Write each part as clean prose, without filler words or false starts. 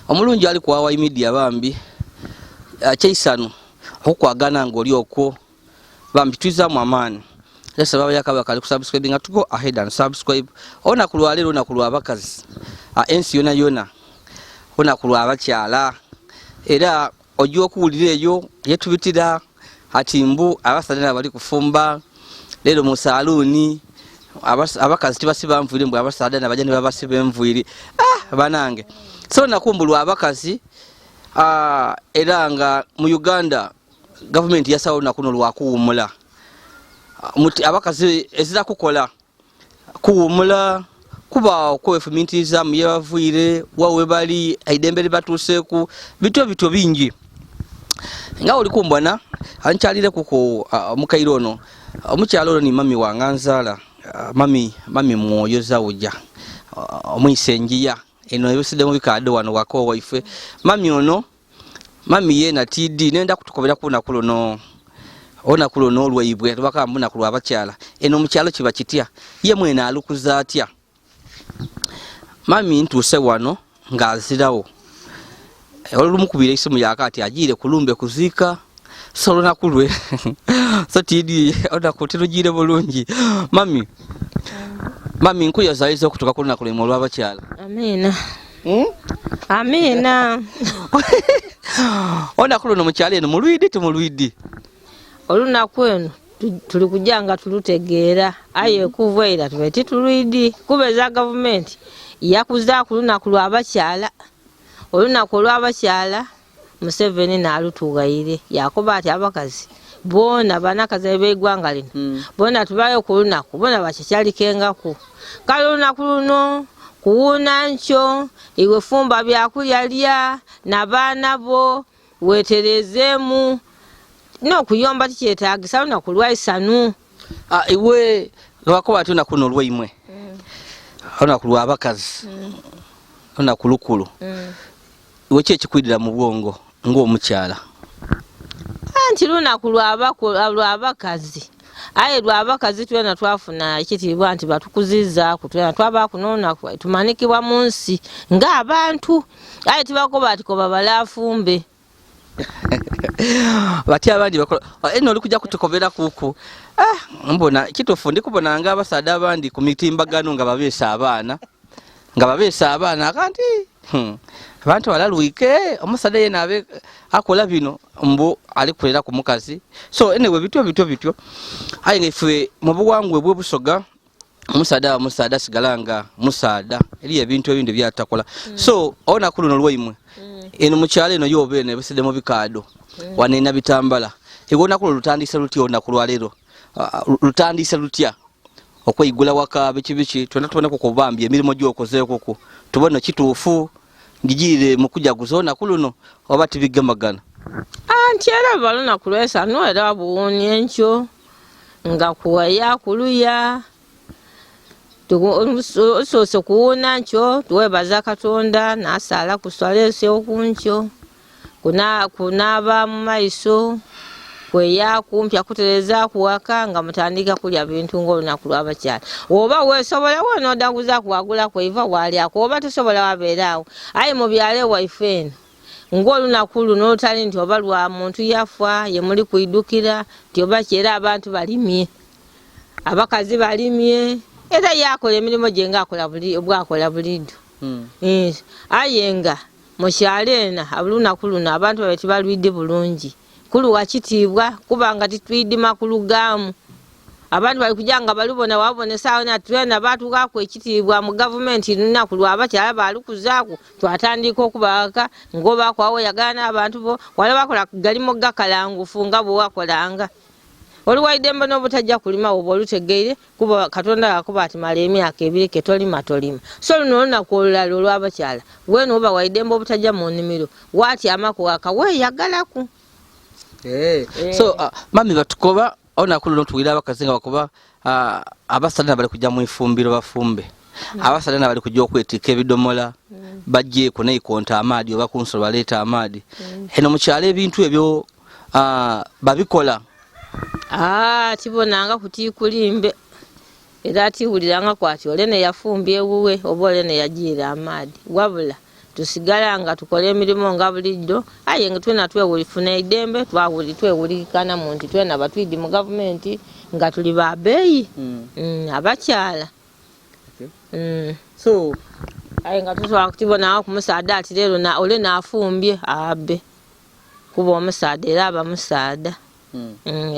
omulungi ali kuwawa media bambi kyeisano okwagana ngoli okwo bambi twiza mu amaani lesa baba yakaba kali kusubscribe nga tugo ahead and subscribe ona kulwalero na kulwabakazi ensi yona ona kulwabakyala era ojo okuwulireyo yetubitira hatimbu abasadana bali kufumba lero mu saluni abakazi tibasiba mvuire mbwa abasadana bajani babasiba envuire banange so nakumbulwa abakazi era nga mu Uganda government yasawo nakuno lwakuwumula muti abakazi ezira kukola kuwumula kuba okwefumintiza mu yavuire wawe bali aidembere batuseku bityo bingi nga oli kumbona ankyalire kuko mukairono omukyalo ni mami wanganzala mami mwoyo zawuja omwisengiya eno yoside mu bikado wano wako waife mami ye na TD nenda kutukobera kuna kulono ona kulono olwaibwe tubaka mbuna kulwabakyala eno mukyalo kiba kitya ye mwena alukuza atya mami ntuse wano ngazirawo olumukubira isimu yakati ajire kulumbe kuzika solona kulwe so TD ona kutirujire bulungi mami nkuya zaizo kutoka kulina kulemo lwabakyala amina amina ona kulono mukyalo eno mulwidi tumulwidi oluna kwenu tuli kujanga tulutegeera aye kuvaira tubeti tulwidi kubeza government yakuza kuluna kulwabakyala oluna kulwabakyala Museveni nalutugayire yakoba ati abakazi bona banakaze begwanga lino bona tubayo kulunaku bona bachichali kengako kaluna kuluno kuuna ncho iwe fumba byakulya lya nabana bo weterezemu no kuyomba tikyetagisa na kulwaisanu iwe wakoba tuna kuno lwaimwe ona kulwa abakazi ona kulukulu iwe kye kikwidira mu bwongo ng'omukyala anti luna kulwa abakazi aye lwabakazi twena twafuna ekitibwa nti batukuziza kutwena twaba kunona tumanikibwa mu nsi ng'abantu aye tibakoba atikoba balafumbe bati abandi bakola eno oli kujja kutukobera kuku mbona kitofu ndikubona nga abasada abandi ku mitimbagano nga babeesa abaana akanti abantu balaluike omusada yena abe akola bino mbo ali kulera ku mukazi so anyway bityo aye ngefe mu buwangwe bw'obusoga omusada sigalanga musada eri ebintu ebindi byatakola so ona kuno lwaimwe eno mukyalo eno yobene biside mu bikado wanena bitambala igona kulo lutandise lutyo na kulwalero lutandise lutya okwigula waka bichi tubona ko bambi emirimo gyokoze koko tubona kituufu ngijire mukujja kuzona kuluno obati bigamagana anti era balona kulwesa no era buuni encho nga kuwaya kuluya so kuuna ncho tuwebaza Katonda nasala kuswalese okuncho kunaba mu maiso kweya kumpya kutereza kuwaka nga mutandika kulya bintu ng'olunaku lwabakyala oba wesobola wano daguza kuwagula kweiva wali akoba tosobola wabeerawo aye mu byale waifeno ng'olunaku luno olutali nti oba lwa muntu yafa ye muli kuidukira nti oba kyera abantu balimye abakazi balimye era yakola emirimu gye ng'akola bwakola bulido aye nga mukyalena abulunaku luno abantu babeti balwidde bulungi kulu wakitibwa kubanga titwidima kulugamu abantu bali kujanga balubona wabone sawa na twena batuka ku ekitibwa mu government nina kulwa abakyala balukuzaku twatandika okubaka ngoba kwawo yagana abantu bo wale bakola galimo gakalangufu ngabo wakolanga oli waidemba n'obutajja kulima obo olutegeire kuba Katonda yakuba ati mala emyaka ebiri ketolima so luno nakolola lw'abakyala weno oba waidemba obutajja mu nnimiro wati amako akawe yagalaku so mami batukoba ona kulo tuwira abakazinga bakuba abasada bali kujja mu ifumbiro bafumbe abasada bali kujja okwetika ebidomola bajje ku naikonta amadi oba kunsolo baleta amadi eno mukyale ebintu ebyo babikola tibonanga kutikulimbe era tiwuliranga kwati olene yafumbye wuwe oba olene yajira amadi wabula tusigala nga tukola emirimu nga bulijjo aye nga twena twewulifuna idembe twewulikana mu nti twena batwidi mu gavumenti nga tuli babeeyi abakyala so aye nga tusobola kukibonawo ku musaada ati leero ole naafumbye abe kuba omusaada era aba musaada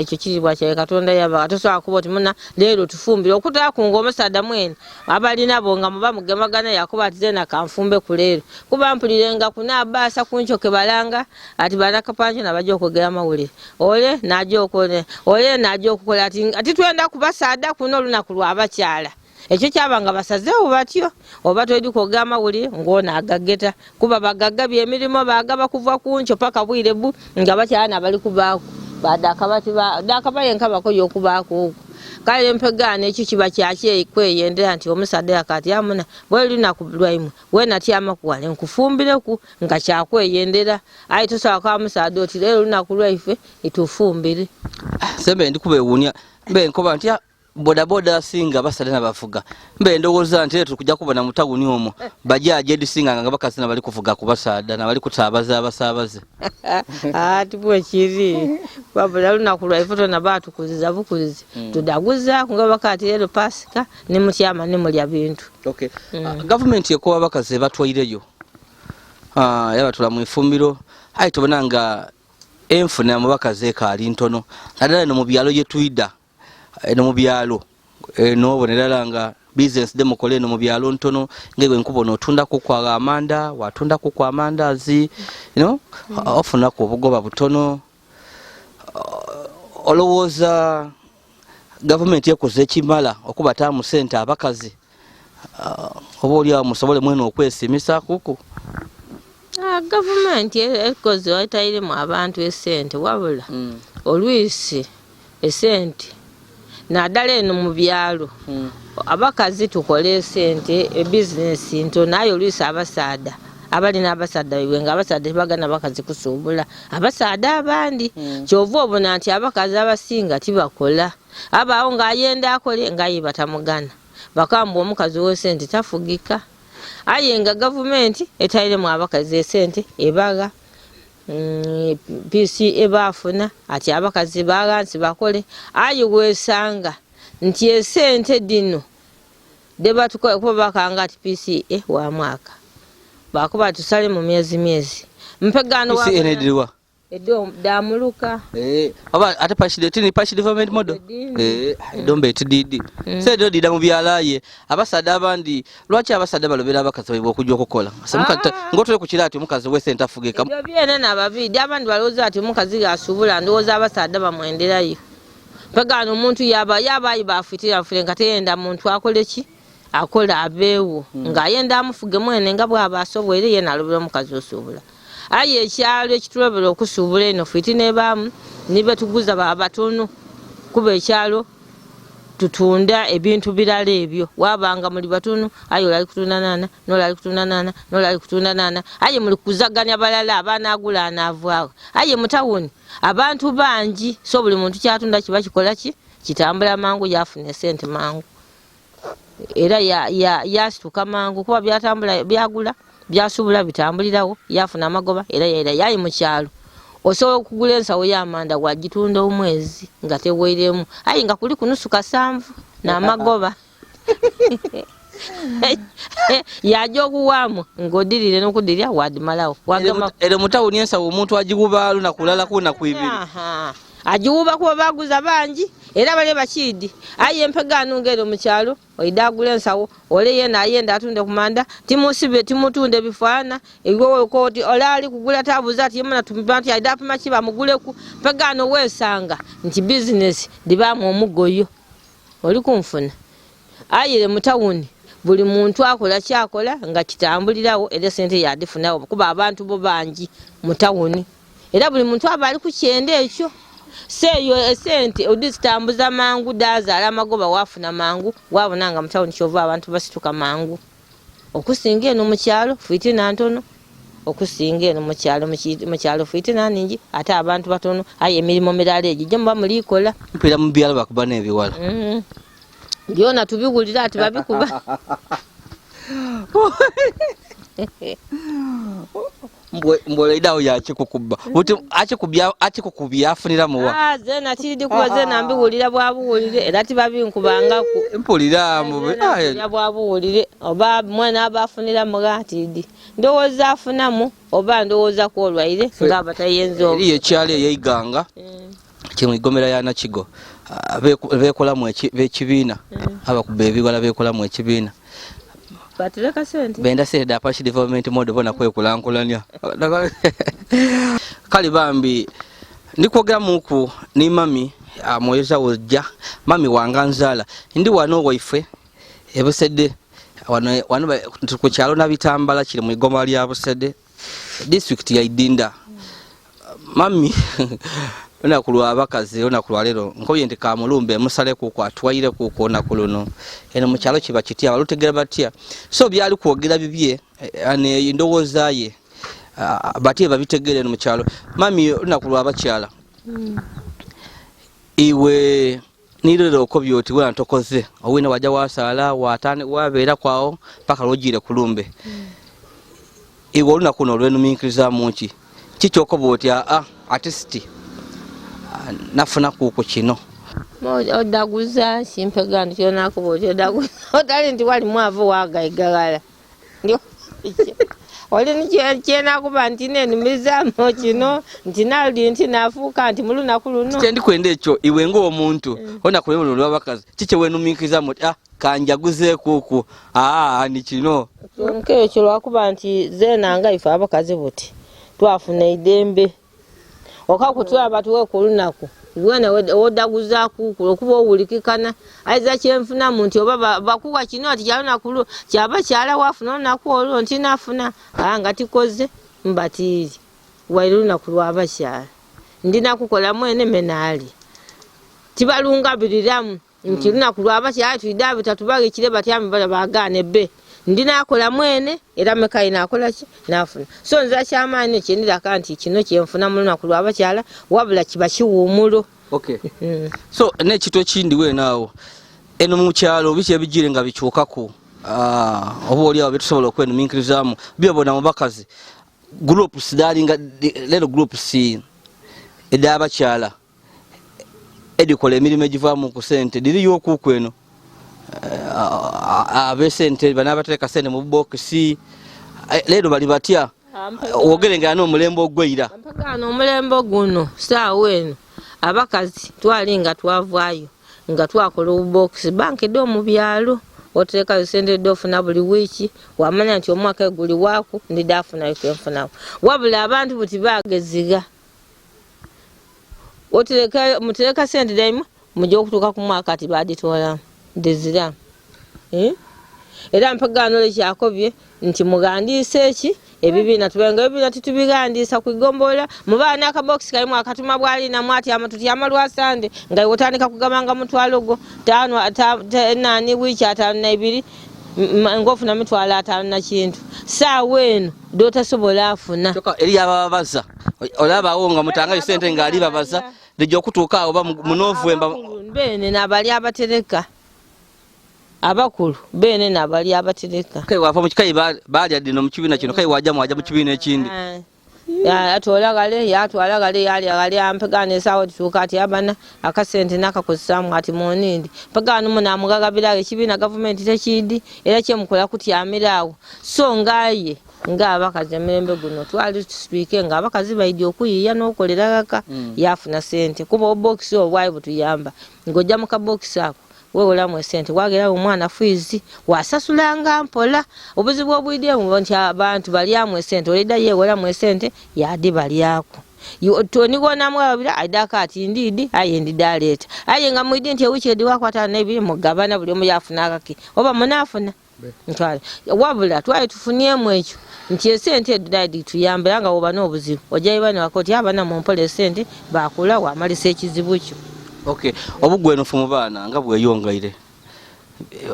ekyo kiribwa kya Katonda yaba tosobola kuba oti muna leero tufumbire okutala kunga omusaada mwene abalina bo nga muba mugemagana yakuba ati zena kanfumbe ku leero kuba mpulirenga kunaabaasa kuncoke balanga ati banakapanjo nabajja okwogera amawulire ole najja okukola ati twenda kubasaada kuno olunaku lw'abakyala ekyo kyabanga basazeewo batyo oba twedi kwogera amawulire ng'ono agageta kuba bagagga by'emirimu bagaba kuva kunco paka bwire bu nga bakyala nabali kubaako badakabaye nkabako y'okubaako okwo kale mpegana ekyo kiba kyakweyendera nti omusaada yakati amuna bwe lunaku lwaimu wena tyama kuwale nkufumbireku nga kyakweyendera aye tosobola kwa musaada oti leero lunaku lwaife itufumbire sembe ndikubeewuunya mbe nkoba nti bodaboda singa basaada nabavuga mbe ndowooza nti leero tukujja kubona mu tawuni omwo bajaji edisinga nga bakazi nabali kuvuga ku basaada nabali kutaabaza abasaabaze ati bwe kiri babula lunaku lwaife tona baatukuziza bukuzizi tudaguza nga bakati leero pasika nemutyama nemulya bintu gavumenti ekoba abakazi batwaireyo yabatula mu ifumbiro aye tubona nga enfuna mu bakazi ekaali ntono naddala no mu byalo gye tuyida eno mu byalo nobonerera nga business demukole eno mu byalo ntono ngewe nkubona otundako kwa amanda watundako kwa amandazi ofunako obugoba butono olowooza gavumenti ekoze ekimala okubataamu ssente abakazi oba oliawo musobole mwene okwesimisa kuku gavumenti ekoze watairemu abantu esente wabula olwisi esente naddala eno mu byalo abakazi tukole esente ebizinesi ntono aye olwisi abasaada abalina abasaada baiwe nga abasaada tebagana bakazi kusuubula abasaada abandi kyova obona nti abakazi abasinga tibakola abaawo ng'ayenda akole ngaye batamugana bakamba omukazi w'esente tafugika aye nga gavumenti etairemu abakazi esente ebaga PC ebafuna ati abakazi bagansi bakole aye wesanga nti esente dino deba tukola kuba bakanga ati PC wa mwaka bakuba tusale mu myezi mpegano wa enediriwa edo damuluka aba ate pashi development model dombe tididi sedo dida mu byalaye abasaada abandi lwaki abasaada balobera abakazi okujja okukola ngotole ku kiraati omukazi w'esente afugika ebyo byene n'ababidi abandi balowooza ati omukazi asubula ndowooza abasaada bamwenderayo pegano omuntu yabayi bafitira nga teyenda muntu akole ki akola abeewo ng'ayenda amufuge mwene nga bw'aba asobwere ye nalobera omukazi osubula aye ekyalo ekitulobera okusuubula eno fiti nebaamu nibe tuguza babatono kuba ekyalo tutunda ebintu birala ebyo wabanga muli batono aye olali kutunda nana nolali kutunda nana nolali kutunda nana aye muli kuzaganya balala abaana agula anaavaawo aye mutawuni abantu bangi so buli muntu kyatunda kiba kikola ki kitambula mangu yafuna sente mangu era yasituka mangu kuba byatambula byagula byasubula bitambulirawo yafuna amagoba era yayi mu kyalo osobola okugula ensawo y'amanda wagitunda omwezi nga teweiremu aye nga kuli kunusu kasanvu n'amagoba yajja okuwaamu ng'odirire n'okudirya wadimalawo era mutawuni ensawo omuntu agiguba lunakulala kunakwibiri agiwuba kuba baguza bangi era bale bakidi aye empegano ngero mu kyalo oidagula ensawo ole yena ayenda atunde kumanda timusibe timutunde bifana egowe koti olali kugula tabuza ati yemana tumibanti aidapu machiba muguleku pegano wesanga nti business dibamu omugoyo oli kumfuna ayire mutawuni buli muntu akola kyakola nga kitambulirawo era sente yadifunawo kuba abantu bo bangi mutawuni era buli muntu abali ku kyende ekyo seyo esente odizitambuza mangu dazaala amagoba wafuna mangu wabonanga mutawuni kyova abantu basituka mangu okusinga eno mu kyalo fitina ntono okusinga eno mu kyalo fitina ningi ate abantu batono aye emirimu mirala egyo gye muba mulikola mpira mu byalo bakuba n'ebiwala byona tubigulira ati babikuba mbweledawo yakikukuba buti akikukubya afunira muwa zena tidi kuba zena mbiwulira bwabuwulire era tibabinkubangako mpulira bwabuwulire oba mwana abafunira muga tidi ndowooza afunamu oba ndowooza kwolwaire ngaba tayenzo eriyo ekyalo eyeiganga kimu igomera ya Nakigo bekolamu ekibiina abakuba ebibala bekolamu ekibiina batereka sente benda sente da parish development mode bona kwekulankulanya kali bambi ndikwogera muku ni mami amoyeza wojja mami wanganzala ndi wano waife ebusedde wano ku kyalo na bitambala kiri mu igoma lya Busedde district ya Idinda mami ona kulwa abakazi ona kulwa lero nkoye ndi ka mulumbe musale ku kwatwaire ku kona kuluno eno mu kyalo kiba kitia balutegera batia so byali kwogera bibye ane ndowooza ye batie babitegere mu kyalo mami ona kulwa abakyala iwe nirero ko byoti wala ntokoze owina waja wasala watane wabeera kwao paka lojire kulumbe iwe oluna kuno lwenu minkiriza munchi kichoko boti artist nafuna kuko kino odaguza simpegano kyona ko boti odaguza otali ndi wali mwavu wagaigagala ndio oli ni kyena kuba ntine nimizamo kino ntinali ntinafuka nti muluna kuluno kyendi kwende ekyo iwe ngo omuntu ona kulelo lwabakazi kiche wenu minkiriza kanjaguze kuku ni kino nke ekyo lwakuba nti zena nga ife abakazi buti twafuna idembe okakutwa batuwe kulunaku wena odaguza kuku okuba owulikikana aiza kyenfuna muntu oba bakuwa kino ati kyalona kulu kyaba kyala wafuna naku olwo ntinafuna nga tikoze mbatiri wairuna kulwa abakyala ndina kukola mwene menali tibalunga biriramu ntiruna kulwa abakyala tuidabi tatubage kire batyami bala bagane be ndina akola mwene era mekaina akola ki nafuna so nza kyamani kyendira kanti kino kyenfuna muluna kulwa abakyala wabula kiba kiwumulo okay so ne kito kindi we nawo eno mu kyalo biche bijire nga bichukako obo oli abo betusobola okwenu minkirizamu byobona mu bakazi group sidalinga lero group si eda abakyala edikola emirimu egivamu ku sente diri yokukweno abesente banabateka sente mu boxi lero bali batya ogerengana n'omulembo ogweira mpagano omulembo guno saaweno abakazi twalinga twavaayo nga twakola obubox bank do mu byalo otereka sente dofuna buli wiki wamanya nti omwaka guli waku ndidafuna yofuna wabula abantu buti bageziga otereka mutereka sente daima mujja okutuka ku mwaka ati baditola dezira era mpagano lekyakobye nti mugandise eki ebibiina tubenga ebibiina tutubigandisa kwigombola mubaana akabox kalimu akatuma bwali na mwati amatuti amalwasande nga yotandika kugabanga mutwalogo 5 wiki 5 ngofu na mitwala 5 na kintu saaweno dota sobola afuna choka eri ababaza olaba wonga mutanga sente ngali babaza lijo kutuka oba mu November bene nabali abatereka abakulu bene nabali abatereka kai wafa mukikai bali adino mukibina kino kai waja mu kibina ekindi atolagale yatwalagale yali ampegane sawo tuka ati abana akasente nakakosamu ati monindi pagano muna mugagabira ekibina government tekidi era kyemukola kuti amirawo so ngaye abakazi emembe guno twali speaking nga abakazi baidi okuyiya n'okolera kaka yafuna sente kuba box obwayi butuyamba ngojja mu ka box ako wewe mu sente wagera omwana fizi wasasulanga mpola obuzibu obwidye mu nti abantu bali amwe sente olida yewe mu sente yadi bali yako toni gona mwabira aidaka ati ndidi ayendi daleta ayenga mwidi nti wiki wako atanaibiri mugabana buli omu yafuna akaki oba munafuna ntwale wabula twaye tufunie mwekyo nti sente dadi tuyambira nga oba n'obuzibu ojayibana wakoti abana mu mpole sente bakula wamalisa ekizibu kyo. Okay, obugweno fumu bana nga bweyongaire.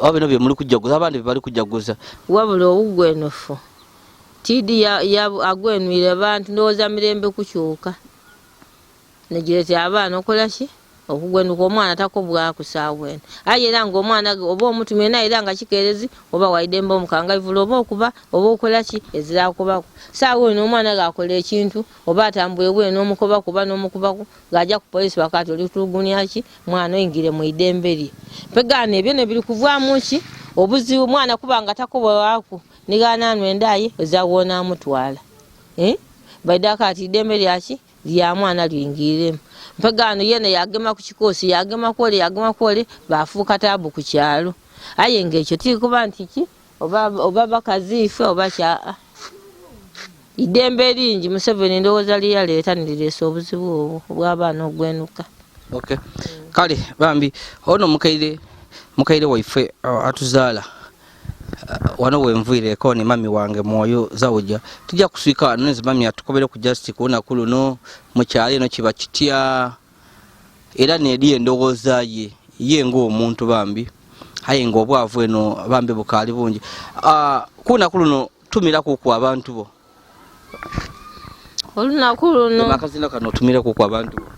Abeno bye muri kujaguza abandi bali kujaguza. Wabula obugweno fu. Tidi ya agwenwire abantu ndoza mirembe kukyuka. Negirete abana okola ki? okugwenduka omwana takobwa kusaawe aye era ng'omwana oba omutumye naye era nga kikeerezi oba waidembe omukangavula oba okuba oba okola ki ezirakubako saawe eno omwana gakola ekintu oba atambule bwe n'omukoba kuba n'omukubako ng'ajja ku polisi bakati oli kutulugunya ki mwana oyingire mu idembe lye pegaana ebyo ne biri kuvaamu ki obuzibu omwana kuba nga takobwaku nigaananwa endaye ezawoona amutwala baidaka ati idembe lyaki lya mwana liyingiremu mpegano yene yagema ku kikosi yagema kwole bafuuka taabu ku kyalo aye ng'ekyo tikuba nti ki oba bakaziife oba kya idembe lingi Museveni ndowooza lyaleeta nilireesa obuzibu obwo obw'abaana ogwenuka. Okay. Kale bambi ono mukaire waife atuzaala wano wenvuireko ni mami wange mwoyo zawuja tujja kuswika wano nezi mami atukobere ku justice kulunaku luno mukyalo eno kiba kitya era nedi endowooza ye ng'omuntu bambi aye ng'obwavu eno bambi bukaali bungi kulunaku luno tumiraku ku abantu bo olunaku luno makazina kano tumiraku ku abantu bo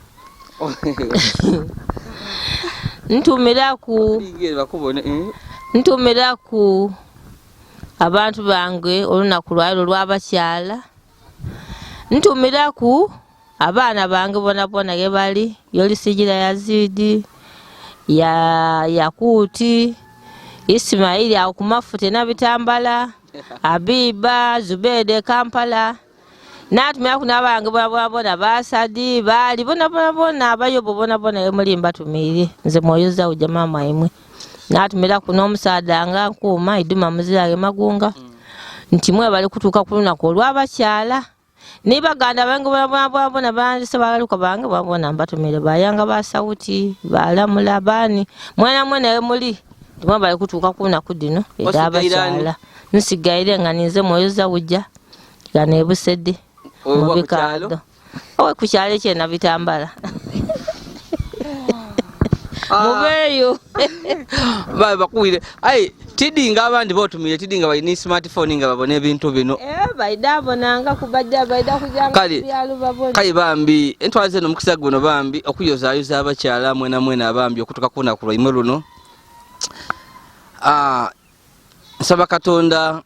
ntumiraku abantu bange olunaku lwaliro lwabakyala ntumiraku abaana bange bonabona ge bali Yolisigira Yazid Yakuti Ismaili awo ku Mafute na Bitambala Abiba Zubede Kampala natumiraku n'abange bonabona Basadi bali bonabona abayobo bonabona ge muli mbatumire nze mwoyo zawuja maama imwe natumiraku n'omusaada nga Nkuuma Iduma Muzirage Magunga nti mwe bali kutuuka ku lunaku olw'abakyala nibaganda bange bonabona bandise bagaluka bange babona mbatumire bayanga basawuti balamula bani mwena ye muli timwe bali kutuuka ku lunaku dino ed'abakyala nsigaire nga ninze mwoyo zawuja nga nebusedde mu bikaado owe ku kyalo ekye na Bitambala mubeyo bakuwire aye tidinga abandi botumire tidinga balina smartphone nga babone ebintu bino baidabonanga kubadde baida kujanga byalo babone kale bambi entwaze no mukisa guno bambi okuyozaayoza abakyala mwena abambi okutuka kuna ku lwaimwe luno nsaba Katonda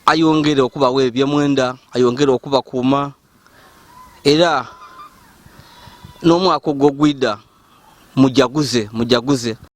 ayongere okuba webye mwenda ayongere okuba kuuma era n'omwaka ogw'ogwidda mujaguze